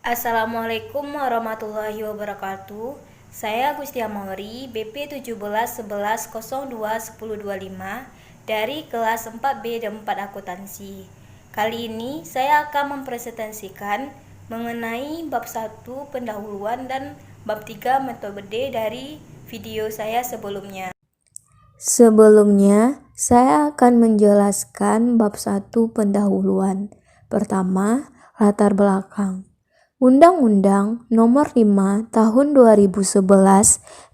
Assalamualaikum warahmatullahi wabarakatuh. Saya Gustia Mauri, BP 1711021025 dari kelas 4B dan 4 akuntansi. Kali ini saya akan mempresentasikan mengenai bab 1 pendahuluan dan bab 3 metode dari video saya sebelumnya. Sebelumnya, saya akan menjelaskan bab 1 pendahuluan. Pertama, latar belakang. Undang-Undang Nomor 5 Tahun 2011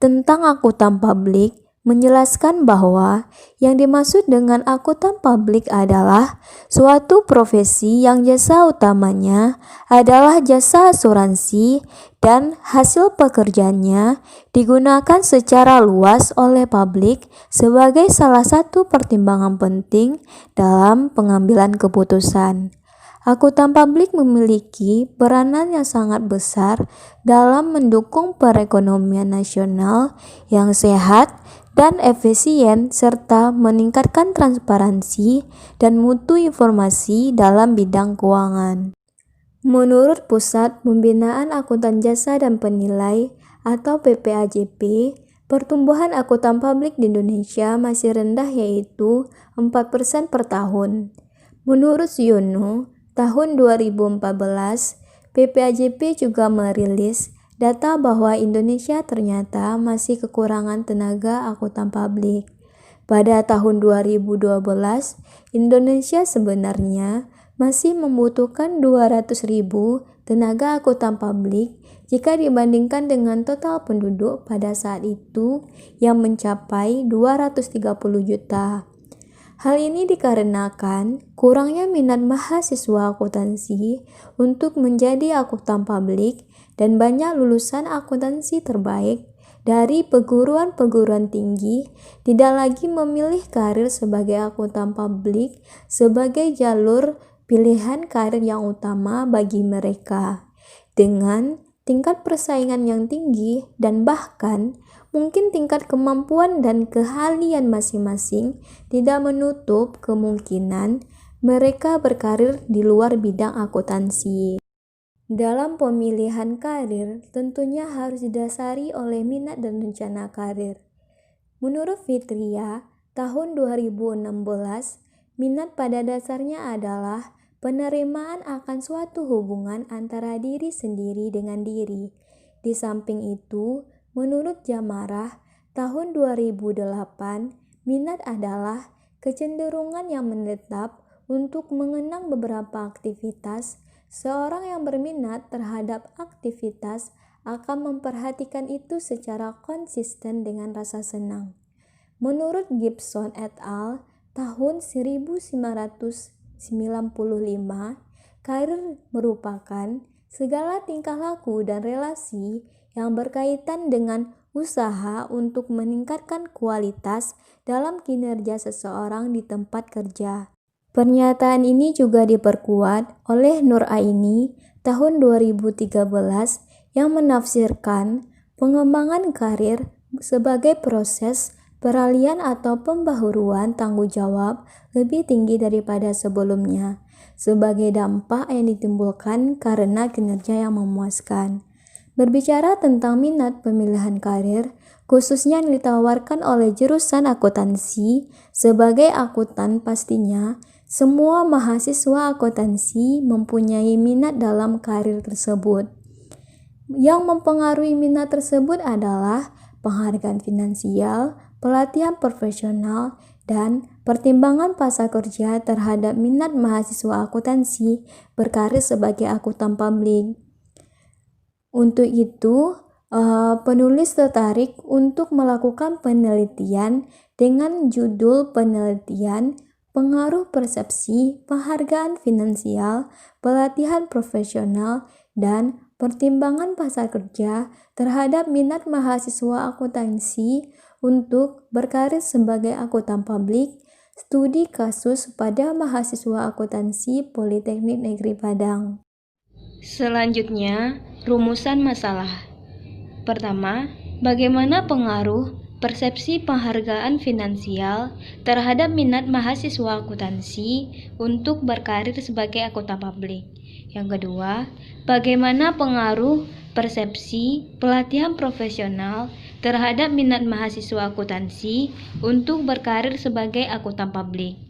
tentang Akuntan Publik menjelaskan bahwa yang dimaksud dengan akuntan publik adalah suatu profesi yang jasa utamanya adalah jasa asuransi dan hasil pekerjaannya digunakan secara luas oleh publik sebagai salah satu pertimbangan penting dalam pengambilan keputusan. Akuntan publik memiliki peranan yang sangat besar dalam mendukung perekonomian nasional yang sehat dan efisien serta meningkatkan transparansi dan mutu informasi dalam bidang keuangan. Menurut Pusat Pembinaan Akuntan Jasa dan Penilai atau PPAJP, pertumbuhan akuntan publik di Indonesia masih rendah yaitu 4% per tahun. Menurut Siono, tahun 2014, PPAJP juga merilis data bahwa Indonesia ternyata masih kekurangan tenaga akuntan publik. Pada tahun 2012, Indonesia sebenarnya masih membutuhkan 200.000 tenaga akuntan publik jika dibandingkan dengan total penduduk pada saat itu yang mencapai 230 juta. Hal ini dikarenakan kurangnya minat mahasiswa akuntansi untuk menjadi akuntan publik dan banyak lulusan akuntansi terbaik dari perguruan-perguruan tinggi tidak lagi memilih karir sebagai akuntan publik sebagai jalur pilihan karir yang utama bagi mereka. Dengan tingkat persaingan yang tinggi dan bahkan mungkin tingkat kemampuan dan keahlian masing-masing tidak menutup kemungkinan mereka berkarir di luar bidang akuntansi. Dalam pemilihan karir, tentunya harus didasari oleh minat dan rencana karir. Menurut Fitria, tahun 2016, minat pada dasarnya adalah penerimaan akan suatu hubungan antara diri sendiri dengan diri. Di samping itu, menurut Jamarah, tahun 2008, minat adalah kecenderungan yang menetap untuk mengenang beberapa aktivitas. Seorang yang berminat terhadap aktivitas akan memperhatikan itu secara konsisten dengan rasa senang. Menurut Gibson et al., tahun 1995, karir merupakan segala tingkah laku dan relasi yang berkaitan dengan usaha untuk meningkatkan kualitas dalam kinerja seseorang di tempat kerja. Pernyataan ini juga diperkuat oleh Nur Aini tahun 2013 yang menafsirkan pengembangan karir sebagai proses peralihan atau pembaharuan tanggung jawab lebih tinggi daripada sebelumnya sebagai dampak yang ditimbulkan karena kinerja yang memuaskan. Berbicara tentang minat pemilihan karir, khususnya yang ditawarkan oleh jurusan akuntansi sebagai akuntan, pastinya semua mahasiswa akuntansi mempunyai minat dalam karir tersebut. Yang mempengaruhi minat tersebut adalah penghargaan finansial, pelatihan profesional, dan pertimbangan pasar kerja terhadap minat mahasiswa akuntansi berkarir sebagai akuntan publik. Untuk itu, penulis tertarik untuk melakukan penelitian dengan judul penelitian pengaruh persepsi, penghargaan finansial, pelatihan profesional, dan pertimbangan pasar kerja terhadap minat mahasiswa akuntansi untuk berkarir sebagai akuntan publik, studi kasus pada mahasiswa akuntansi Politeknik Negeri Padang. Selanjutnya, rumusan masalah. Pertama, bagaimana pengaruh persepsi penghargaan finansial terhadap minat mahasiswa akuntansi untuk berkarir sebagai akuntan publik. Yang kedua, bagaimana pengaruh persepsi pelatihan profesional terhadap minat mahasiswa akuntansi untuk berkarir sebagai akuntan publik.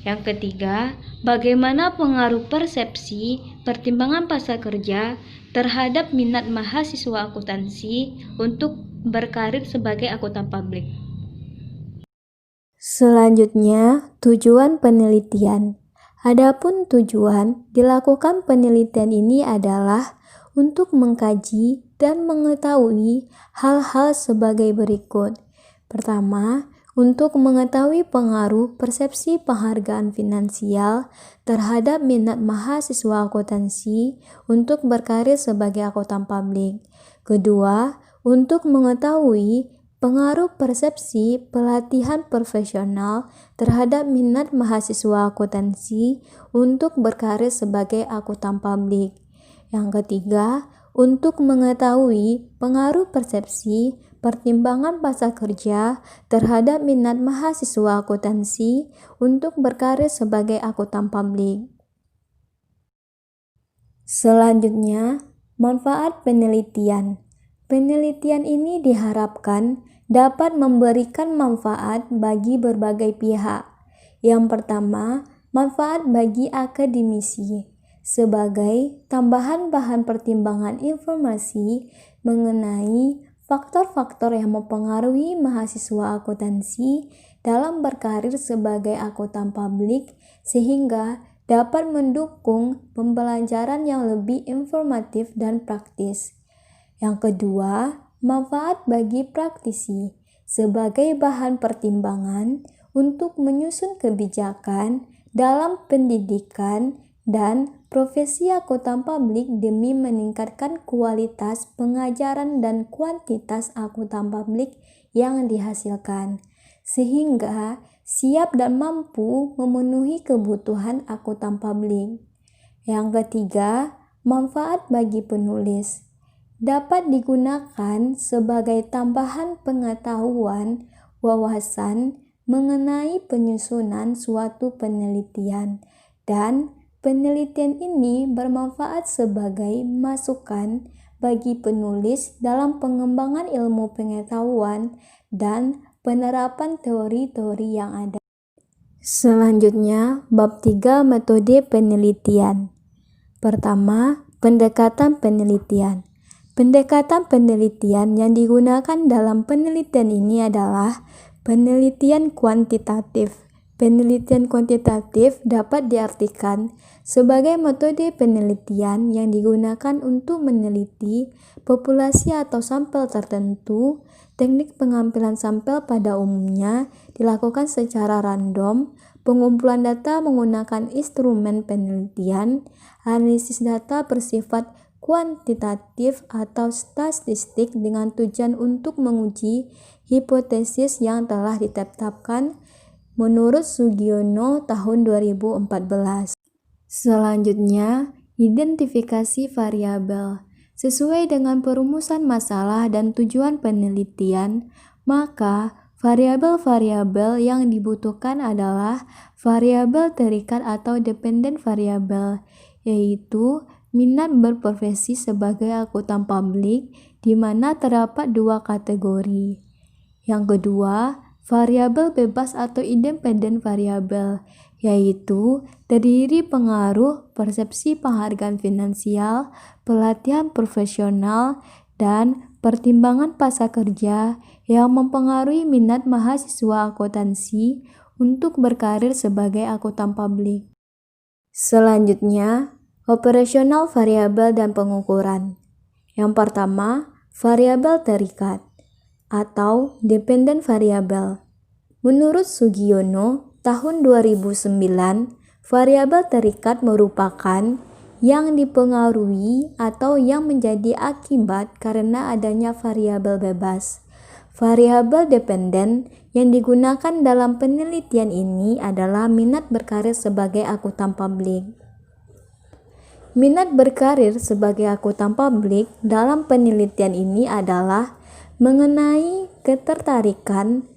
Yang ketiga, bagaimana pengaruh persepsi pertimbangan pasar kerja terhadap minat mahasiswa akuntansi untuk berkarir sebagai akuntan publik. Selanjutnya, tujuan penelitian. Adapun tujuan dilakukan penelitian ini adalah untuk mengkaji dan mengetahui hal-hal sebagai berikut. Pertama, untuk mengetahui pengaruh persepsi penghargaan finansial terhadap minat mahasiswa akuntansi untuk berkarir sebagai akuntan publik. Kedua, untuk mengetahui pengaruh persepsi pelatihan profesional terhadap minat mahasiswa akuntansi untuk berkarir sebagai akuntan publik. Yang ketiga, untuk mengetahui pengaruh persepsi pertimbangan pasar kerja terhadap minat mahasiswa akuntansi untuk berkarir sebagai akuntan publik. Selanjutnya, manfaat penelitian. Penelitian ini diharapkan dapat memberikan manfaat bagi berbagai pihak. Yang pertama, manfaat bagi akademisi sebagai tambahan bahan pertimbangan informasi mengenai faktor-faktor yang mempengaruhi mahasiswa akuntansi dalam berkarir sebagai akuntan publik sehingga dapat mendukung pembelajaran yang lebih informatif dan praktis. Yang kedua, manfaat bagi praktisi sebagai bahan pertimbangan untuk menyusun kebijakan dalam pendidikan dan profesi akuntan publik demi meningkatkan kualitas pengajaran dan kuantitas akuntan publik yang dihasilkan, sehingga siap dan mampu memenuhi kebutuhan akuntan publik. Yang ketiga, manfaat bagi penulis dapat digunakan sebagai tambahan pengetahuan wawasan mengenai penyusunan suatu penelitian, dan penelitian ini bermanfaat sebagai masukan bagi penulis dalam pengembangan ilmu pengetahuan dan penerapan teori-teori yang ada. Selanjutnya, bab 3 metode penelitian. Pertama, pendekatan penelitian. Pendekatan penelitian yang digunakan dalam penelitian ini adalah penelitian kuantitatif. Penelitian kuantitatif dapat diartikan sebagai metode penelitian yang digunakan untuk meneliti populasi atau sampel tertentu. Teknik pengambilan sampel pada umumnya dilakukan secara random. Pengumpulan data menggunakan instrumen penelitian. Analisis data bersifat kuantitatif atau statistik dengan tujuan untuk menguji hipotesis yang telah ditetapkan menurut Sugiono tahun 2014. Selanjutnya, identifikasi variabel. Sesuai dengan perumusan masalah dan tujuan penelitian, maka variabel-variabel yang dibutuhkan adalah variabel terikat atau dependent variabel, yaitu minat berprofesi sebagai akuntan publik, di mana terdapat dua kategori. Yang kedua, variabel bebas atau independent variabel, yaitu terdiri pengaruh persepsi penghargaan finansial, pelatihan profesional, dan pertimbangan pasar kerja yang mempengaruhi minat mahasiswa akuntansi untuk berkarir sebagai akuntan publik. Selanjutnya, operasional variabel dan pengukuran. Yang pertama, variabel terikat atau dependent variable. Menurut Sugiono tahun 2009, variabel terikat merupakan yang dipengaruhi atau yang menjadi akibat karena adanya variabel bebas. Variabel dependent yang digunakan dalam penelitian ini adalah minat berkarir sebagai akuntan publik. Minat berkarir sebagai akuntan publik dalam penelitian ini adalah mengenai ketertarikan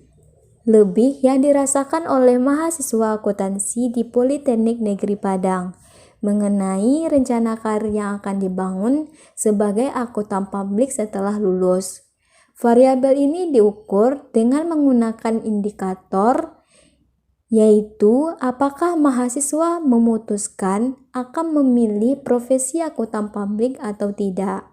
lebih yang dirasakan oleh mahasiswa akuntansi di Politeknik Negeri Padang mengenai rencana karir yang akan dibangun sebagai akuntan publik setelah lulus. Variabel ini diukur dengan menggunakan indikator, yaitu apakah mahasiswa memutuskan akan memilih profesi akuntan publik atau tidak.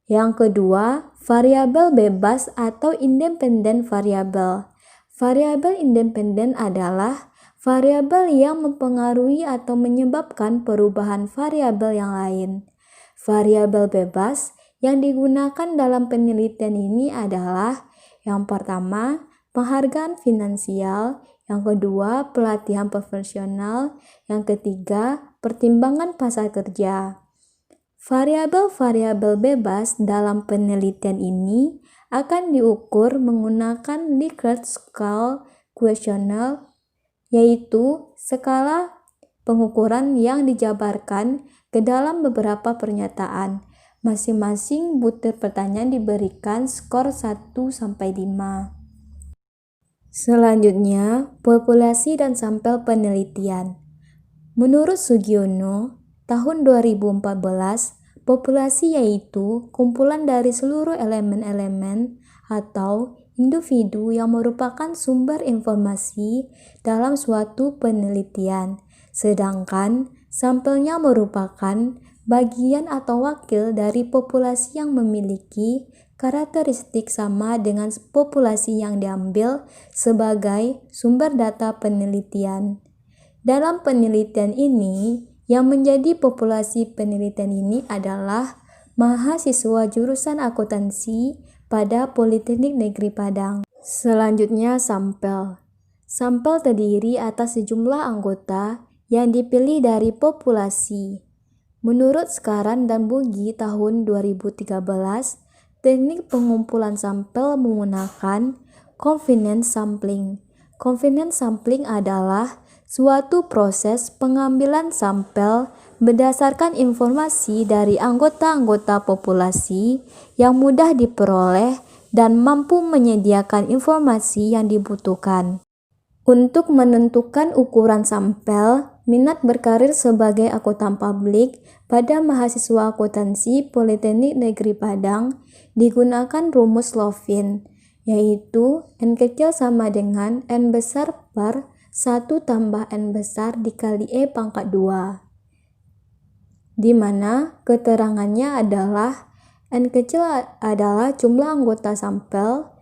Yang kedua, variabel bebas atau independen variabel. Variabel independen adalah variabel yang mempengaruhi atau menyebabkan perubahan variabel yang lain. Variabel bebas yang digunakan dalam penelitian ini adalah yang pertama, penghargaan finansial, yang kedua, pelatihan profesional, yang ketiga, pertimbangan pasar kerja. Variabel-variabel bebas dalam penelitian ini akan diukur menggunakan Likert Scale Questionnaire, yaitu skala pengukuran yang dijabarkan ke dalam beberapa pernyataan. Masing-masing butir pertanyaan diberikan skor 1-5. Selanjutnya, populasi dan sampel penelitian. Menurut Sugiono, tahun 2014, populasi yaitu kumpulan dari seluruh elemen-elemen atau individu yang merupakan sumber informasi dalam suatu penelitian, sedangkan sampelnya merupakan bagian atau wakil dari populasi yang memiliki karakteristik sama dengan populasi yang diambil sebagai sumber data penelitian. Dalam penelitian ini, yang menjadi populasi penelitian ini adalah mahasiswa jurusan akuntansi pada Politeknik Negeri Padang. Selanjutnya, sampel. Sampel terdiri atas sejumlah anggota yang dipilih dari populasi. Menurut Skaran dan Bugi tahun 2013, teknik pengumpulan sampel menggunakan confidence sampling. Confidence sampling adalah suatu proses pengambilan sampel berdasarkan informasi dari anggota-anggota populasi yang mudah diperoleh dan mampu menyediakan informasi yang dibutuhkan. Untuk menentukan ukuran sampel, minat berkarir sebagai akuntan publik pada mahasiswa akuntansi Politeknik Negeri Padang digunakan rumus Lovin, yaitu N kecil sama dengan N besar per 1 tambah N besar dikali E pangkat 2, di mana keterangannya adalah N kecil adalah jumlah anggota sampel,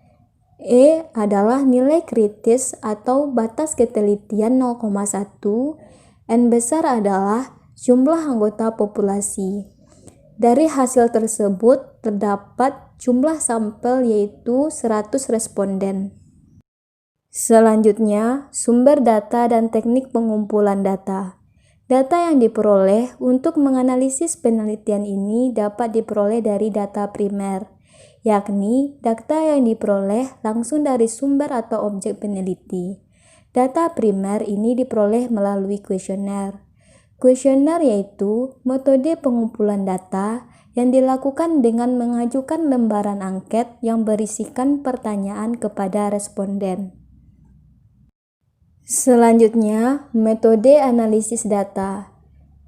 E adalah nilai kritis atau batas ketelitian 0,1, N besar adalah jumlah anggota populasi. Dari hasil tersebut terdapat jumlah sampel yaitu 100 responden. Selanjutnya, sumber data dan teknik pengumpulan data. Data yang diperoleh untuk menganalisis penelitian ini dapat diperoleh dari data primer, yakni data yang diperoleh langsung dari sumber atau objek peneliti. Data primer ini diperoleh melalui kuesioner. Kuesioner yaitu metode pengumpulan data yang dilakukan dengan mengajukan lembaran angket yang berisikan pertanyaan kepada responden. Selanjutnya, metode analisis data,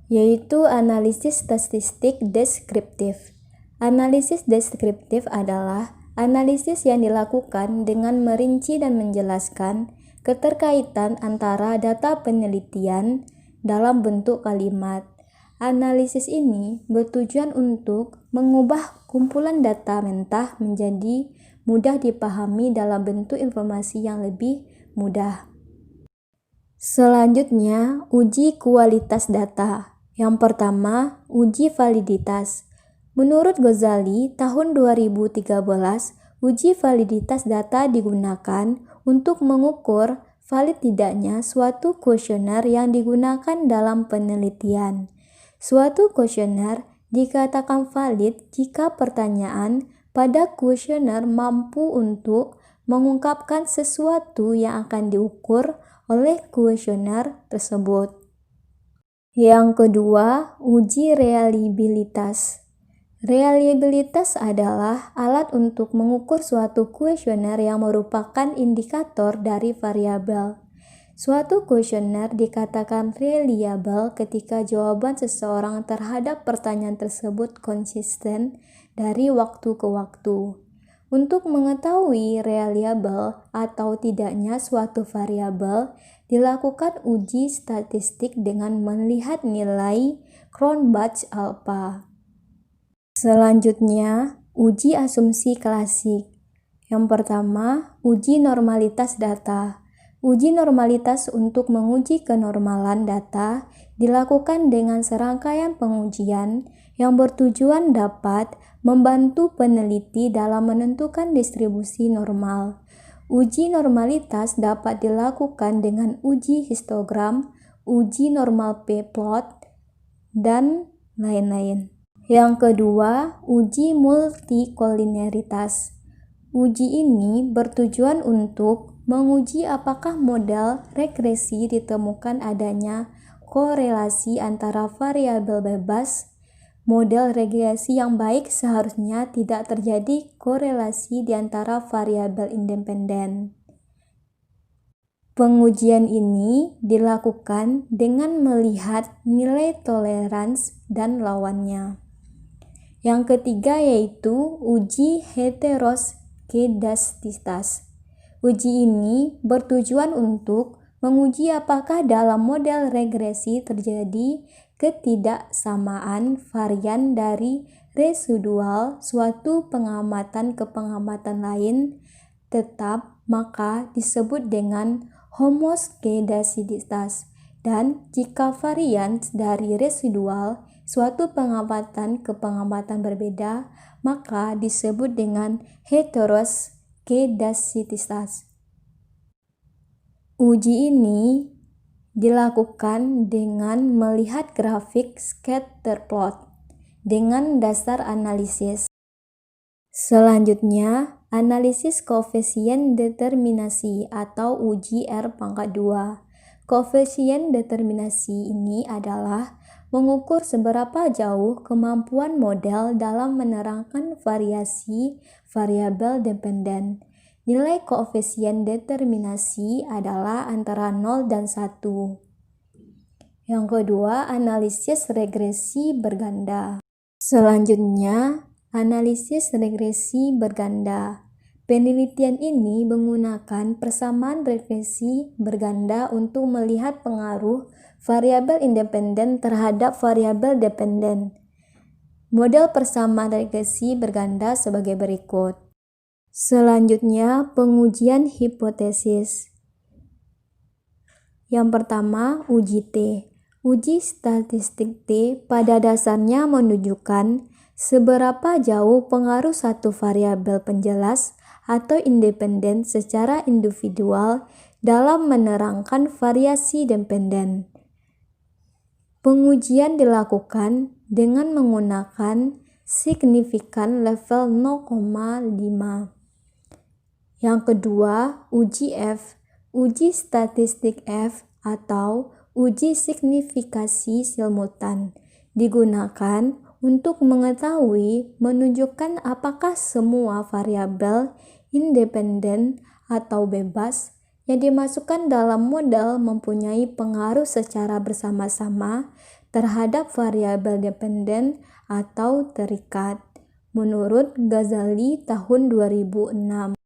yaitu analisis statistik deskriptif. Analisis deskriptif adalah analisis yang dilakukan dengan merinci dan menjelaskan keterkaitan antara data penelitian dalam bentuk kalimat. Analisis ini bertujuan untuk mengubah kumpulan data mentah menjadi mudah dipahami dalam bentuk informasi yang lebih mudah. Selanjutnya, uji kualitas data. Yang pertama, uji validitas. Menurut Ghazali, tahun 2013, uji validitas data digunakan untuk mengukur valid tidaknya suatu kuesioner yang digunakan dalam penelitian. Suatu kuesioner dikatakan valid jika pertanyaan pada kuesioner mampu untuk mengungkapkan sesuatu yang akan diukur oleh kuesioner tersebut. Yang kedua, uji reliabilitas. Reliabilitas adalah alat untuk mengukur suatu kuesioner yang merupakan indikator dari variabel. Suatu kuesioner dikatakan reliable ketika jawaban seseorang terhadap pertanyaan tersebut konsisten dari waktu ke waktu. Untuk mengetahui reliable atau tidaknya suatu variabel, dilakukan uji statistik dengan melihat nilai Cronbach alpha. Selanjutnya, uji asumsi klasik. Yang pertama, uji normalitas data. Uji normalitas untuk menguji kenormalan data dilakukan dengan serangkaian pengujian yang bertujuan dapat membantu peneliti dalam menentukan distribusi normal. Uji normalitas dapat dilakukan dengan uji histogram, uji normal p-plot, dan lain-lain. Yang kedua, uji multikolineritas. Uji ini bertujuan untuk menguji apakah model regresi ditemukan adanya korelasi antara variabel bebas. Model regresi yang baik seharusnya tidak terjadi korelasi di antara variabel independen. Pengujian ini dilakukan dengan melihat nilai tolerans dan lawannya. Yang ketiga yaitu uji heteroskedastisitas. Uji ini bertujuan untuk menguji apakah dalam model regresi terjadi ketidaksamaan varian dari residual suatu pengamatan ke pengamatan lain tetap, maka disebut dengan homoskedastisitas. Dan jika varian dari residual suatu pengamatan ke pengamatan berbeda, maka disebut dengan heteroskedastisitas. Uji ini dilakukan dengan melihat grafik scatter plot dengan dasar analisis. Selanjutnya, analisis koefisien determinasi atau uji R²2. Koefisien determinasi ini adalah mengukur seberapa jauh kemampuan model dalam menerangkan variasi variabel dependen. Nilai koefisien determinasi adalah antara 0 dan 1. Yang kedua, analisis regresi berganda. Selanjutnya, analisis regresi berganda. Penelitian ini menggunakan persamaan regresi berganda untuk melihat pengaruh variabel independen terhadap variabel dependen. Model persamaan regresi berganda sebagai berikut. Selanjutnya, pengujian hipotesis. Yang pertama, uji T. Uji statistik T pada dasarnya menunjukkan seberapa jauh pengaruh satu variabel penjelas atau independen secara individual dalam menerangkan variasi dependen. Pengujian dilakukan dengan menggunakan signifikan level 0,5. Yang kedua, uji F. Uji statistik F atau uji signifikasi simultan digunakan untuk mengetahui menunjukkan apakah semua variabel independen atau bebas yang dimasukkan dalam model mempunyai pengaruh secara bersama-sama terhadap variabel dependen atau terikat. Menurut Ghazali tahun 2006.